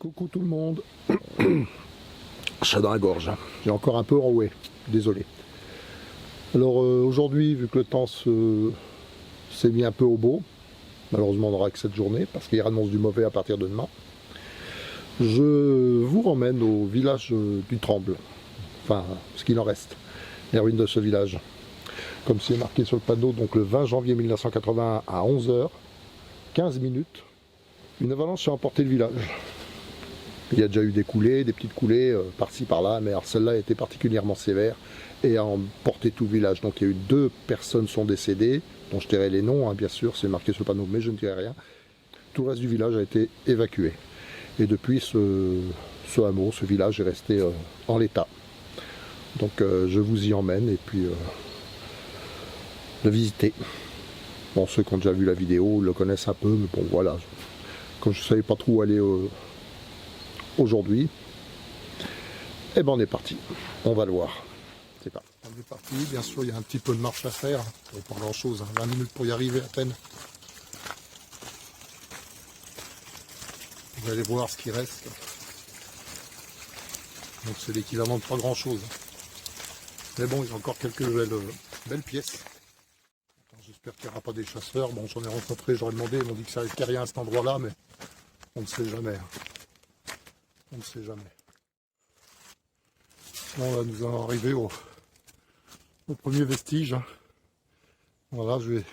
Coucou tout le monde. Chat dans la gorge. J'ai encore un peu enroué. Désolé. Alors aujourd'hui, vu que le temps s'est mis un peu au beau, malheureusement on n'aura que cette journée parce qu'il annonce du mauvais à partir de demain, je vous ramène au village du Tremble. Enfin, ce qu'il en reste. Les ruines de ce village. Comme c'est marqué sur le panneau, donc le 20 janvier 1981 à 11h, 15 minutes, une avalanche a emporté le village. Il y a déjà eu des coulées, des petites coulées par-ci par-là, mais celle-là a été particulièrement sévère et a emporté tout le village. Donc il y a eu 2 personnes sont décédées, dont je tairai les noms, hein, bien sûr, c'est marqué sur le panneau, mais je ne dirai rien. Tout le reste du village a été évacué. Et depuis, ce hameau, ce village est resté en l'état. Donc je vous y emmène et puis le visiter. Bon, ceux qui ont déjà vu la vidéo le connaissent un peu, mais bon voilà. Comme je ne savais pas trop où aller aujourd'hui, et ben on est parti. On va le voir. C'est parti. On est parti. Bien sûr, il y a un petit peu de marche à faire. Pas grand chose, hein. 20 minutes pour y arriver à peine. Vous allez voir ce qui reste. Donc c'est l'équivalent de pas grand chose. Mais bon, il y a encore quelques belles pièces. J'espère qu'il n'y aura pas des chasseurs. Bon, j'en ai rencontré, j'aurais demandé, ils m'ont dit que ça risquait rien à cet endroit-là, mais on ne sait jamais. On ne sait jamais. Bon, là, nous allons arriver au premier vestige. Voilà, je vais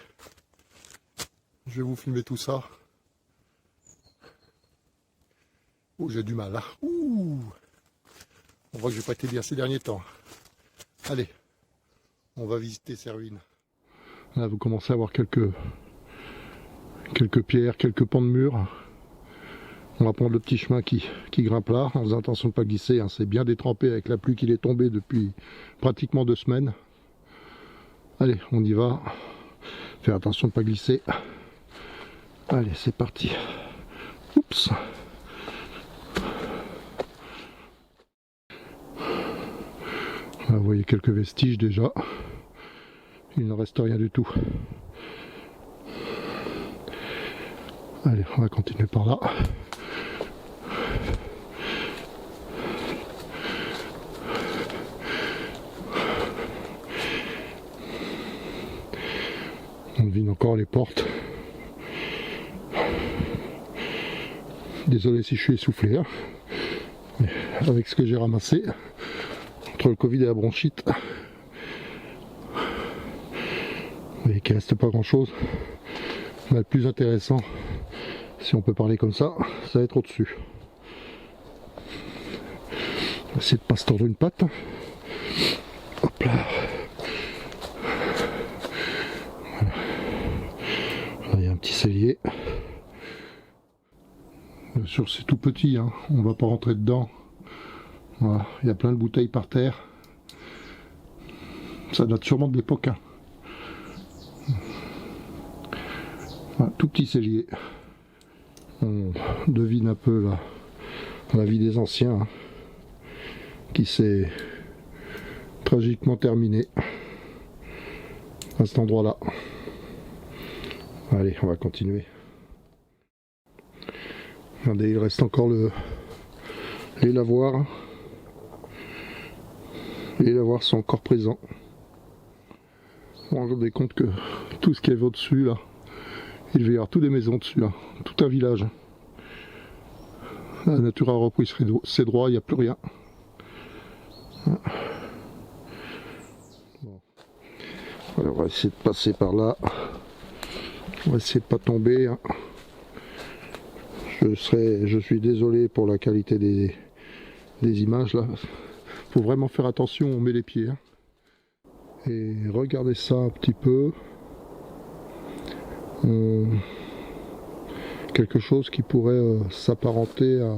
vous filmer tout ça. Oh, j'ai du mal là. Ouh. On voit que j'ai pas été bien ces derniers temps. Allez, on va visiter ces ruines. Là, vous commencez à voir quelques pierres, quelques pans de murs. On va prendre le petit chemin qui grimpe là, en faisant attention de ne pas glisser. Hein. C'est bien détrempé avec la pluie qui est tombée depuis pratiquement 2 semaines. Allez, on y va. Faire attention de ne pas glisser. Allez, c'est parti. Oups. Là, vous voyez quelques vestiges déjà. Il ne reste rien du tout. Allez, on va continuer par là. On devine encore les portes. Désolé si je suis essoufflé, hein. Mais avec ce que j'ai ramassé, entre le Covid et la bronchite, vous voyez qu'il ne reste pas grand chose. Mais le plus intéressant, si on peut parler comme ça va être au-dessus. On va essayer de ne pas se tordre une patte. Hop là. Voilà. Là, il y a un petit cellier. Bien sûr, c'est tout petit, hein. On ne va pas rentrer dedans. Voilà. Il y a plein de bouteilles par terre. Ça date sûrement de l'époque, hein. Voilà, tout petit cellier. On devine un peu la vie des anciens, hein, qui s'est tragiquement terminée à cet endroit-là. Allez, on va continuer. Regardez, il reste encore les lavoirs. Les lavoirs sont encore présents. Vous vous rendez compte que tout ce qu'il y avait au-dessus, là, il va y avoir toutes les maisons dessus, là, tout un village. La nature a repris ses droits, il n'y a plus rien. Bon. Voilà, on va essayer de passer par là. On va essayer de ne pas tomber, hein. Je suis désolé pour la qualité des images là. Faut vraiment faire attention où on met les pieds, hein. Et regardez ça un petit peu. Quelque chose qui pourrait s'apparenter à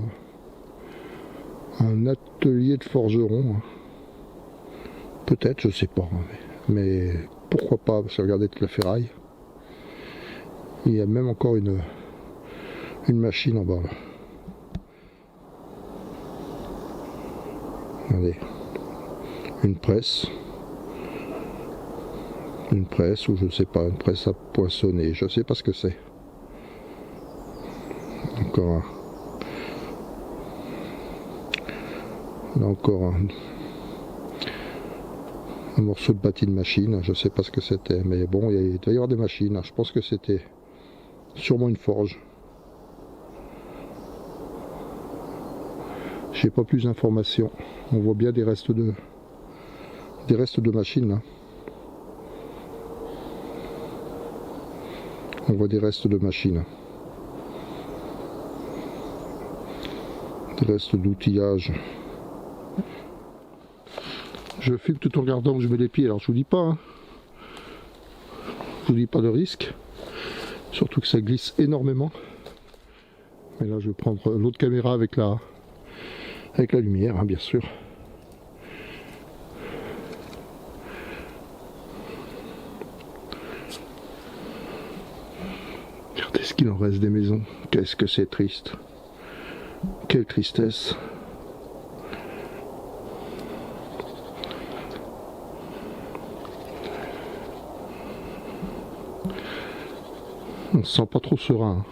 un atelier de forgeron, hein. Peut-être, je sais pas, mais pourquoi pas, parce que regardez toute la ferraille. Il y a même encore une machine en bas là. Regardez, une presse ou je sais pas, une presse à poinçonner, je sais pas ce que c'est. Encore Là encore un morceau de bâti de machine, je sais pas ce que c'était, mais bon, il doit y avoir des machines, je pense que c'était sûrement une forge. J'ai pas plus d'informations. On voit bien des restes de machines là. On voit des restes de machines. Des restes d'outillage. Je filme tout en regardant où je mets les pieds, alors je vous dis pas. Hein. Je vous dis pas de risque. Surtout que ça glisse énormément. Mais là je vais prendre l'autre caméra avec la lumière, hein, bien sûr. Regardez ce qu'il en reste des maisons. Qu'est-ce que c'est triste. Quelle tristesse. On se sent pas trop serein.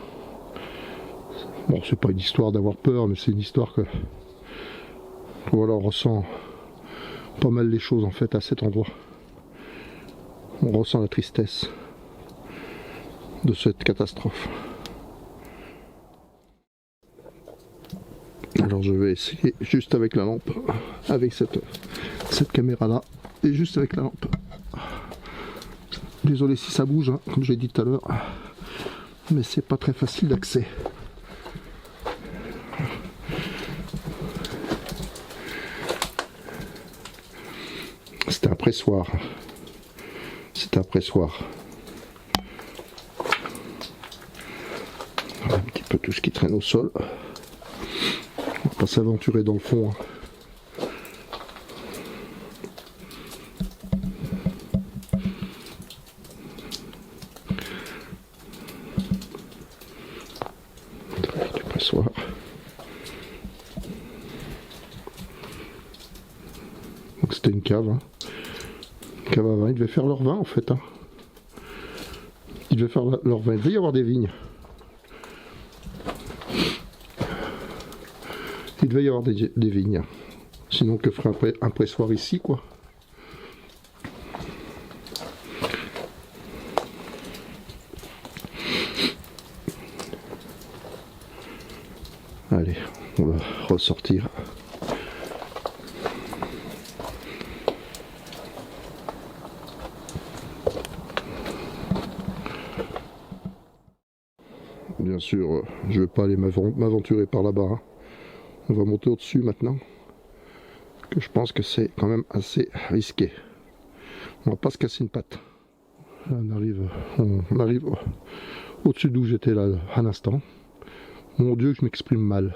Bon, c'est pas une histoire d'avoir peur, mais c'est une histoire que... Voilà, on ressent pas mal les choses en fait à cet endroit. On ressent la tristesse de cette catastrophe. Alors je vais essayer juste avec la lampe, avec cette caméra là, et juste avec la lampe. Désolé si ça bouge, hein, comme j'ai dit tout à l'heure, mais c'est pas très facile d'accès. C'était un pressoir. C'était un pressoir. Un petit peu tout ce qui traîne au sol. On va pas s'aventurer dans le fond. Hein. Du pressoir. Donc c'était une cave. Hein. Une cave à vin. Ils devaient faire leur vin en fait. Hein. Ils devaient faire leur vin. Il devait y avoir des vignes. Il devait y avoir des vignes. Sinon que ferait un pressoir ici quoi. Allez, on va ressortir. Bien sûr, je vais pas aller m'aventurer par là-bas. Hein. On va monter au-dessus maintenant. Que je pense que c'est quand même assez risqué. On va pas se casser une patte. Là, on arrive au-dessus d'où j'étais là à l'instant. Mon Dieu, que je m'exprime mal.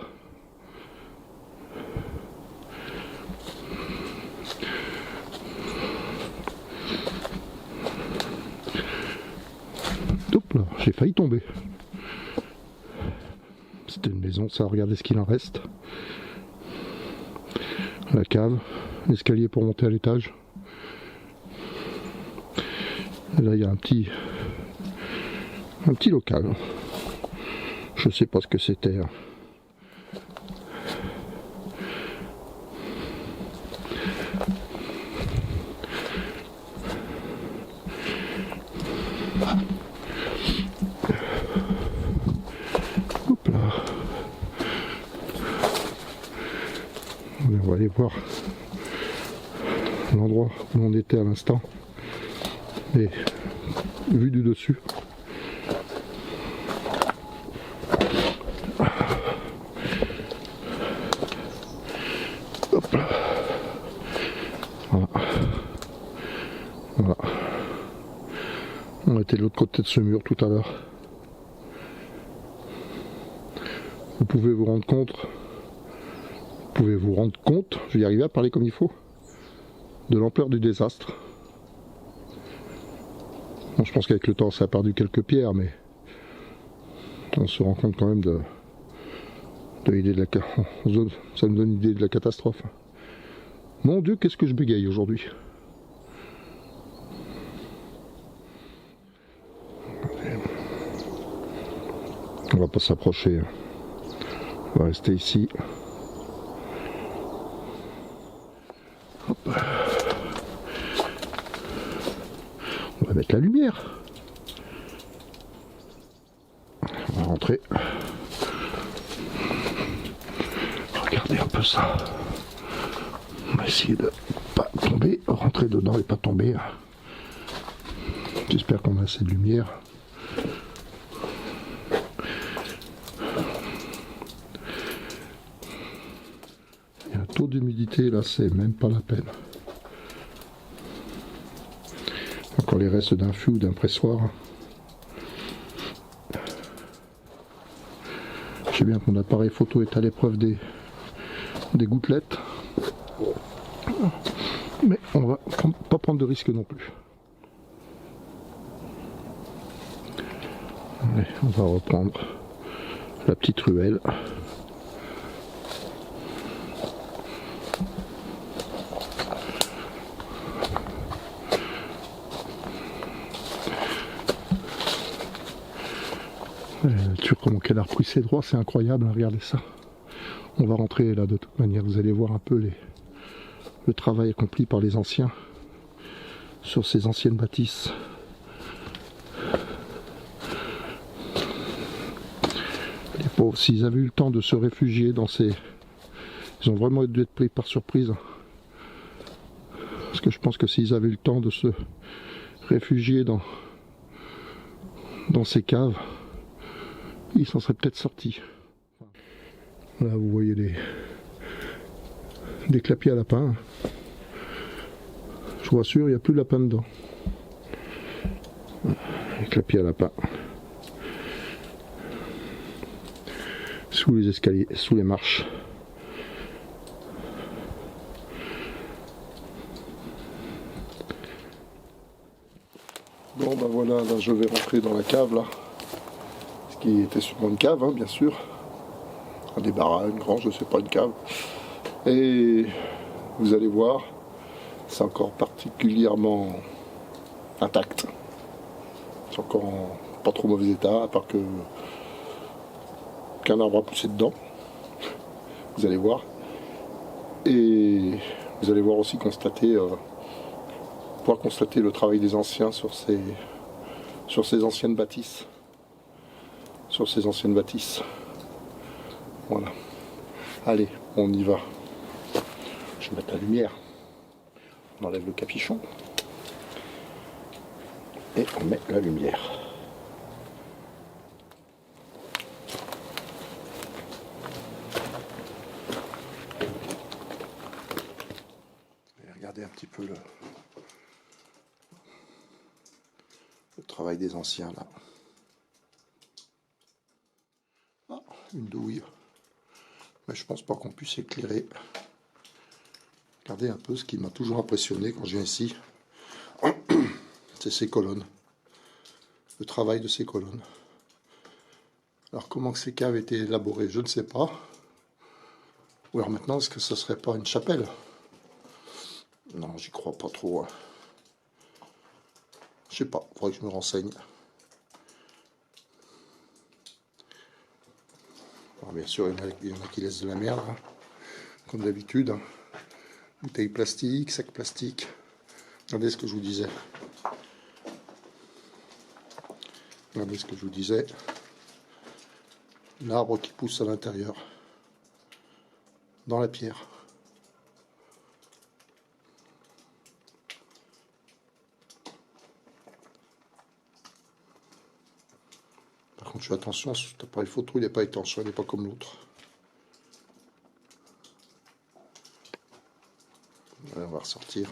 Hop là, j'ai failli tomber. C'était une maison, ça, regardez ce qu'il en reste. La cave, l'escalier pour monter à l'étage. Et là, il y a un petit local. Je sais pas ce que c'était. Hein. Hop là. On va aller voir l'endroit où on était à l'instant. Et vu du dessus. Hop là. Voilà. Voilà. On était de l'autre côté de ce mur tout à l'heure. Vous pouvez vous rendre compte, je vais y arriver à parler comme il faut, de l'ampleur du désastre. Bon, je pense qu'avec le temps ça a perdu quelques pierres, mais on se rend compte quand même de l'idée de ça me donne une idée de la catastrophe. Mon Dieu, qu'est-ce que je bégaye aujourd'hui. On va pas s'approcher. On va rester ici. On va mettre la lumière. On va rentrer. Regardez un peu ça. On va essayer de pas tomber, rentrer dedans et pas tomber. J'espère qu'on a assez de lumière. Il y a un taux d'humidité là, c'est même pas la peine. Encore les restes d'un fût ou d'un pressoir. Je sais bien que mon appareil photo est à l'épreuve des gouttelettes. Mais on va pas prendre de risque non plus. Allez, on va reprendre la petite ruelle. La nature, comment qu'elle a repris ses droits, c'est incroyable, hein, regardez ça. On va rentrer là de toute manière, vous allez voir un peu le travail accompli par les anciens sur ces anciennes bâtisses. Les pauvres, s'ils avaient eu le temps de se réfugier dans ces... Ils ont vraiment dû être pris par surprise. Parce que je pense que s'ils avaient eu le temps de se réfugier dans ces caves, ils s'en seraient peut-être sortis. Là vous voyez des clapiers à lapins. Je vous rassure, il n'y a plus de lapins dedans. Les clapiers à lapins. Sous les escaliers, sous les marches. Bon ben voilà, là je vais rentrer dans la cave là. Ce qui était sûrement une cave, hein, bien sûr. Un débarras, une grange, je sais pas, une cave. Et vous allez voir, c'est encore particulièrement intact. C'est encore en pas trop mauvais état, à part qu'un arbre a poussé dedans. Vous allez voir. Et vous allez voir aussi pouvoir constater le travail des anciens sur ces anciennes bâtisses. Sur ces anciennes bâtisses. Voilà. Allez, on y va. Je vais mettre la lumière. On enlève le capuchon. Et on met la lumière. Et regardez un petit peu le travail des anciens là. Ah, une douille. Mais je pense pas qu'on puisse éclairer. Regardez un peu ce qui m'a toujours impressionné quand je viens ici. C'est ces colonnes. Le travail de ces colonnes. Alors comment que ces caves étaient élaborées, je ne sais pas. Ou alors maintenant, est-ce que ça serait pas une chapelle? Non, j'y crois pas trop. Hein. Je sais pas, il faudrait que je me renseigne. Alors bien sûr, il y en a qui laissent de la merde, hein, comme d'habitude. Hein. Bouteilles plastiques, sacs plastiques. Regardez ce que je vous disais. Regardez ce que je vous disais. L'arbre qui pousse à l'intérieur. Dans la pierre. Par contre, je fais attention, cet appareil photo, il n'est pas étanche, il n'est pas comme l'autre. On va ressortir.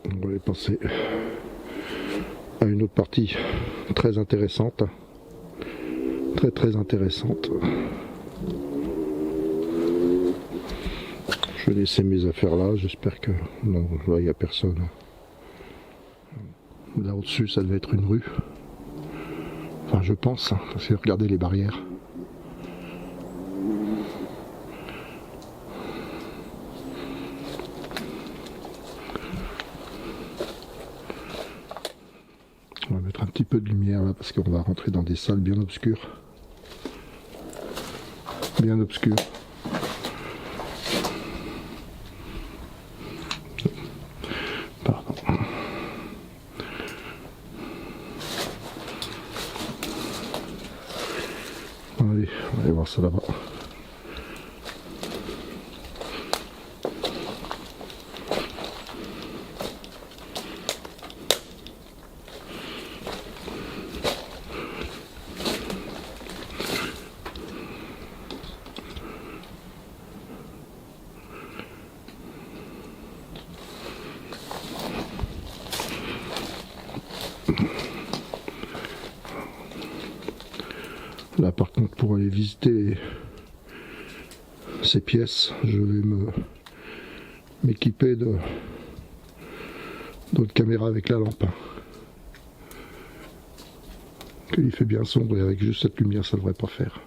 On va aller passer à une autre partie très intéressante. Très intéressante. Je vais laisser mes affaires là, j'espère que... Non, là il n'y a personne. Là au-dessus ça devait être une rue. Enfin je pense, hein, parce que regardez les barrières. On va mettre un petit peu peu de lumière là parce qu'on va rentrer dans des salles bien obscures. Bien obscures. Pardon. Allez, on va aller voir ça là-bas. Là par contre pour aller visiter ces pièces, je vais m'équiper d'autres caméras avec la lampe. Il fait bien sombre et avec juste cette lumière ça ne devrait pas faire.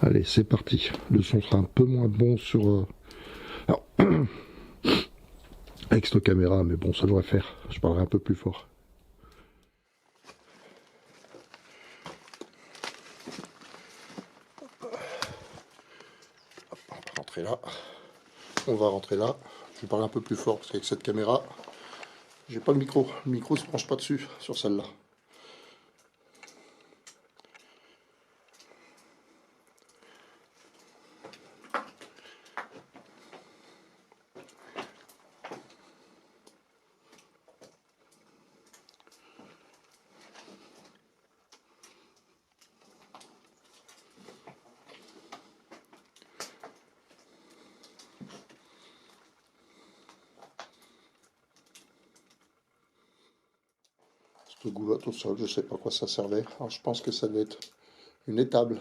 Allez c'est parti. Le son sera un peu moins bon sur alors, avec cette caméra, mais bon ça devrait faire. Je parlerai un peu plus fort. Là, on va rentrer là. Je vais parler un peu plus fort parce qu'avec cette caméra, j'ai pas le micro ne se branche pas dessus sur celle-là. Ce goulotte au sol, je sais pas à quoi ça servait. Alors, je pense que ça devait être une étable.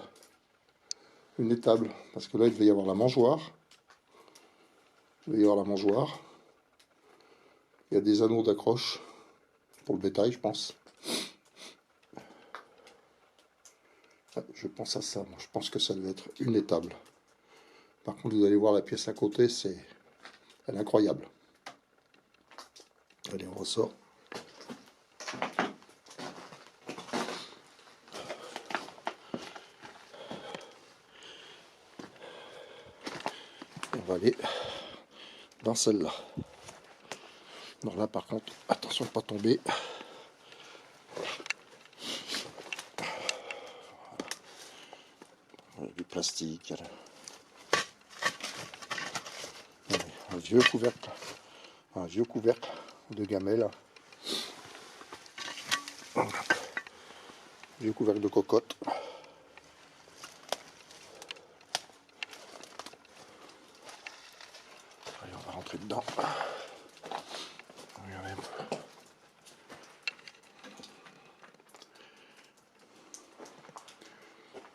Une étable, parce que là il devait y avoir la mangeoire. Il y a des anneaux d'accroche pour le bétail, je pense. Je pense à ça, moi. Je pense que ça devait être une étable. Par contre, vous allez voir la pièce à côté, elle est incroyable. Allez, on ressort. On va aller dans celle-là. Non, là par contre, attention de ne pas tomber. Du plastique. Un vieux couvercle de gamelle. Vieux couvercle de cocotte. Allez, on va rentrer dedans. Regardez un peu.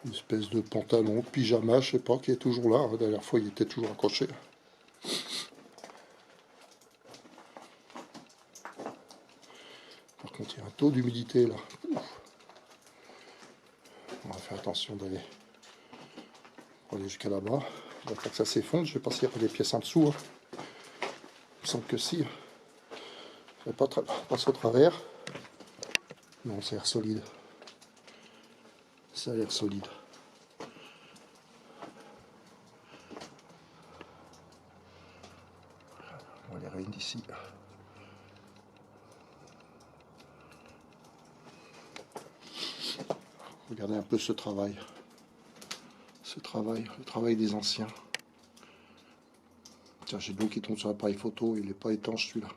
Une espèce de pantalon, pyjama, je sais pas, qui est toujours là. La dernière fois, il était toujours accroché. Par contre, il y a un taux d'humidité là. Ouf. On va faire attention d'aller jusqu'à là-bas. Il va faire que ça s'effondre. Je ne sais pas s'il y a pas des pièces en dessous. Hein. Il me semble que si. Je ne vais pas passer au travers. Non, ça a l'air solide. Ça a l'air solide. On va les réunir d'ici. Regardez un peu ce travail. Le travail des anciens. Tiens, j'ai de l'eau qui tombe sur l'appareil photo, il n'est pas étanche celui-là.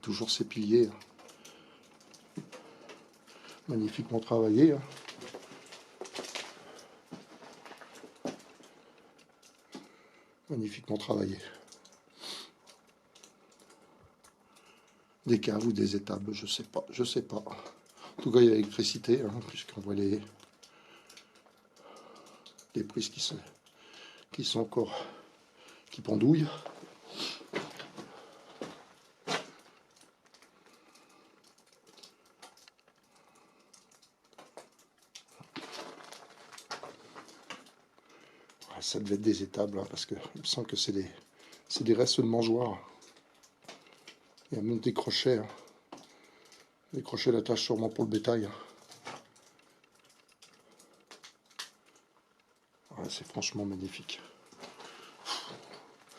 Toujours ses piliers. Magnifiquement travaillé. Magnifiquement travaillé. Des caves ou des étables, je sais pas. En tout cas, il y a l'électricité, hein, puisqu'on voit les prises qui sont encore, qui pendouillent. Ça devait être des étables, hein, parce que il me semble que c'est des restes de mangeoires. Il y a même des crochets. Hein. Décrocher la tâche sûrement pour le bétail. Ouais, c'est franchement magnifique.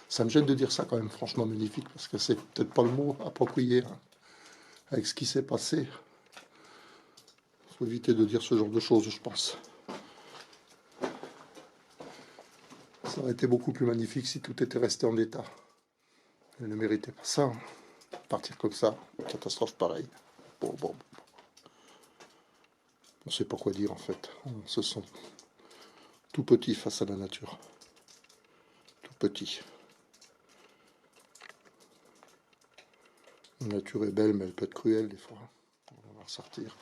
Ça me gêne de dire ça quand même, franchement magnifique, parce que c'est peut-être pas le mot approprié hein, avec ce qui s'est passé. Il faut éviter de dire ce genre de choses, je pense. Ça aurait été beaucoup plus magnifique si tout était resté en état. Elle ne méritait pas ça. Hein. Partir comme ça, une catastrophe pareille. Bon. On ne sait pas quoi dire en fait. On se sent tout petit face à la nature. Tout petit. La nature est belle, mais elle peut être cruelle des fois. On va ressortir.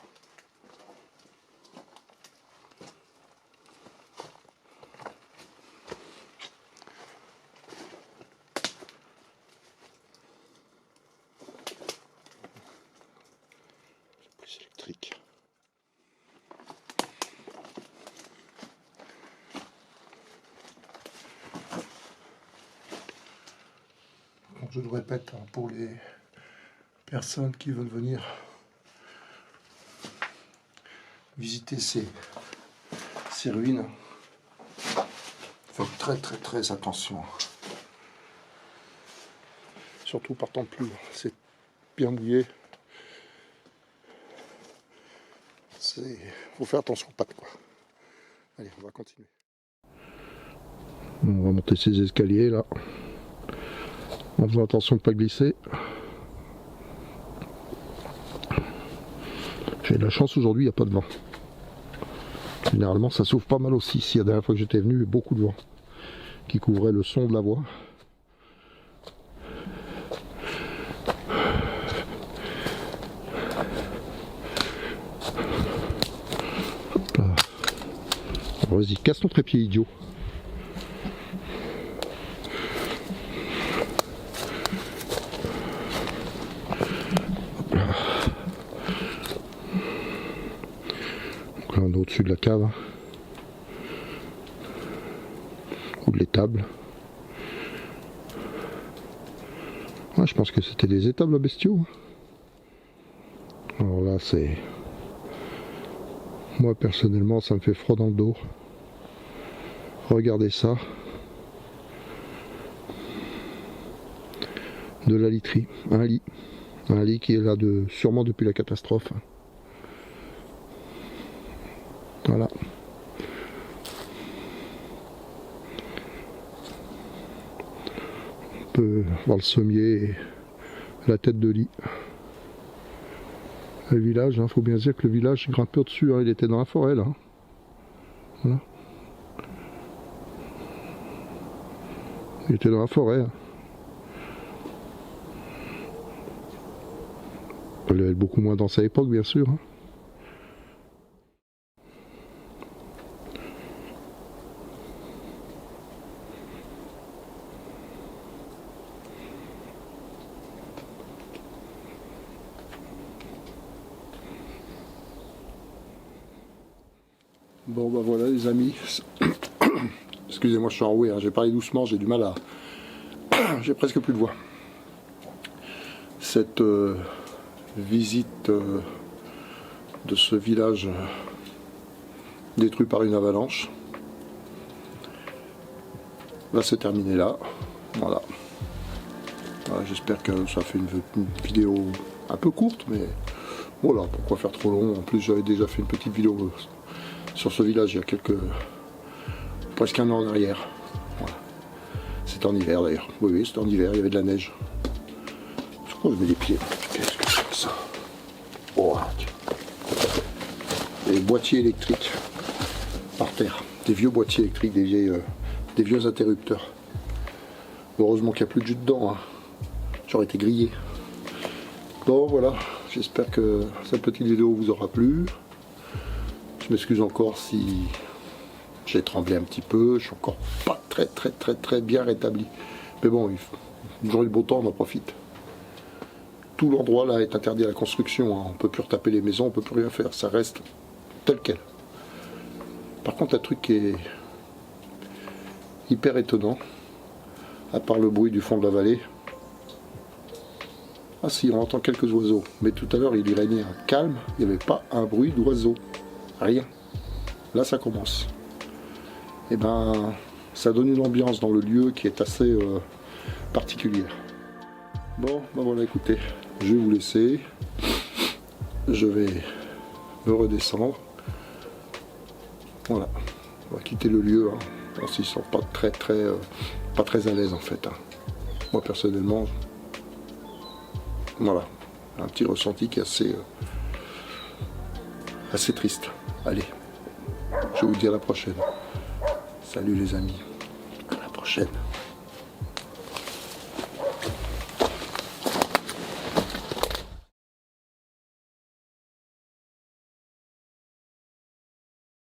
Prise électrique. Donc je le répète, hein, pour les personnes qui veulent venir visiter ces ruines, faites très attention. Surtout partant de plus, c'est bien mouillé. Faut faire attention aux pattes quoi. Allez, on va continuer. On va monter ces escaliers là, en faisant attention de ne pas glisser. J'ai de la chance aujourd'hui, il n'y a pas de vent. Généralement ça souffle pas mal aussi. Si la dernière fois que j'étais venu, il y a beaucoup de vent qui couvrait le son de la voix. Vas-y, casse ton trépied idiot. Donc là on est au-dessus de la cave. Ou de l'étable. Ouais, je pense que c'était des étables à bestiaux. Alors là c'est... Moi personnellement ça me fait froid dans le dos. Regardez ça. De la literie, un lit qui est là sûrement depuis la catastrophe. Voilà. On peut voir le sommier et la tête de lit. Le village, faut bien dire que le village grimpait au-dessus, il était dans la forêt là. Voilà. Il était dans la forêt. Elle est beaucoup moins dense à l'époque, bien sûr. Bon bah voilà les amis. Excusez-moi, je suis enroué, j'ai parlé doucement, j'ai du mal à... j'ai presque plus de voix. Cette visite de ce village détruit par une avalanche va se terminer là. Voilà. Voilà, j'espère que ça fait une vidéo un peu courte, mais voilà, pourquoi faire trop long. En plus j'avais déjà fait une petite vidéo sur ce village il y a presque un an en arrière. Voilà. C'était en hiver d'ailleurs. Oui, c'était en hiver, il y avait de la neige. Sur quoi je mets les pieds? Qu'est-ce que c'est que ça? Oh, des boîtiers électriques par terre. Des vieux boîtiers électriques, des vieux interrupteurs. Heureusement qu'il n'y a plus de jus dedans. J'aurais été grillé. Bon voilà, j'espère que cette petite vidéo vous aura plu. Je m'excuse encore si j'ai tremblé un petit peu. Je suis encore pas très bien rétabli. Mais bon, le jour du beau temps, on en profite. Tout l'endroit là est interdit à la construction. On ne peut plus retaper les maisons, on ne peut plus rien faire. Ça reste tel quel. Par contre, un truc qui est hyper étonnant, à part le bruit du fond de la vallée, Ah si, on entend quelques oiseaux. Mais tout à l'heure, il y régnait un calme. Il n'y avait pas un bruit d'oiseau. Rien. Là, ça commence. Et ben, ça donne une ambiance dans le lieu qui est assez particulière. Bon, ben voilà, écoutez, je vais vous laisser. Je vais me redescendre. Voilà. On va quitter le lieu. Hein. On s'y sent pas très à l'aise en fait. Hein. Moi personnellement, voilà, un petit ressenti qui est assez triste. Allez, je vous dis à la prochaine. Salut les amis, à la prochaine.